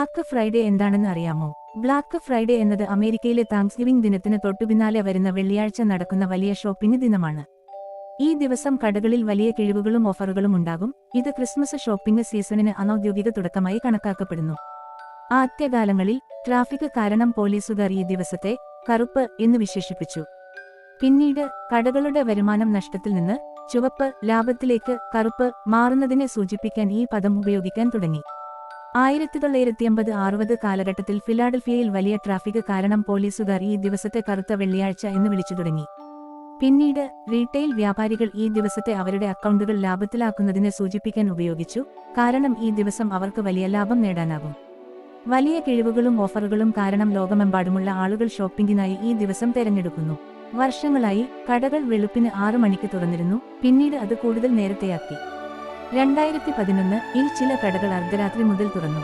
Black Friday എന്താണെന്ന് അറിയാമോ? Black Friday എന്നത് അമേരിക്കയിലെ താങ്ക്സ്ഗിവിംഗ് ദിനത്തിന് തൊട്ടുപിന്നാലെ വരുന്ന വെള്ളിയാഴ്ച നടക്കുന്ന വലിയ ഷോപ്പിംഗ് ദിനമാണ്. ഈ ദിവസം കടകളിൽ വലിയ കിഴിവുകളും ഓഫറുകളും ഉണ്ടാകും. ഇത് ക്രിസ്മസ് ഷോപ്പിംഗ് സീസണിന് അനൗദ്യോഗിക തുടക്കമായി കണക്കാക്കപ്പെടുന്നു. ആദ്യകാലങ്ങളിൽ ട്രാഫിക് കാരണം പോലീസുകാർ ഈ ദിവസത്തെ കറുപ്പ് എന്ന് വിശേഷിപ്പിച്ചു. പിന്നീട് കടകളുടെ വരുമാനം നഷ്ടത്തിൽ നിന്ന് ചുവപ്പ് ലാഭത്തിലേക്ക് കറുപ്പ് മാറുന്നതിനെ സൂചിപ്പിക്കാൻ ഈ പദം ഉപയോഗിക്കാൻ തുടങ്ങി. 1950-60 കാലഘട്ടത്തിൽ ഫിലാഡൽഫിയയിൽ വലിയ ട്രാഫിക് കാരണം പോലീസുകാർ ഈ ദിവസത്തെ കറുത്ത വെള്ളിയാഴ്ച എന്ന് വിളിച്ചു തുടങ്ങി. പിന്നീട് റീട്ടെയിൽ വ്യാപാരികൾ ഈ ദിവസത്തെ അവരുടെ അക്കൗണ്ടുകൾ ലാഭത്തിലാക്കുന്നതിനെ സൂചിപ്പിക്കാൻ ഉപയോഗിച്ചു, കാരണം ഈ ദിവസം അവർക്ക് വലിയ ലാഭം നേടാനാകും. വലിയ കിഴിവുകളും ഓഫറുകളും കാരണം ലോകമെമ്പാടുമുള്ള ആളുകൾ ഷോപ്പിംഗിനായി ഈ ദിവസം തെരഞ്ഞെടുക്കുന്നു. വർഷങ്ങളായി കടകൾ വെളുപ്പിന് 6 മണിക്ക് തുറന്നിരുന്നു, പിന്നീട് അത് കൂടുതൽ നേരത്തെയാക്കി. 2011-ൽ ചില കടകൾ അർദ്ധരാത്രി മുതൽ തുറന്നു.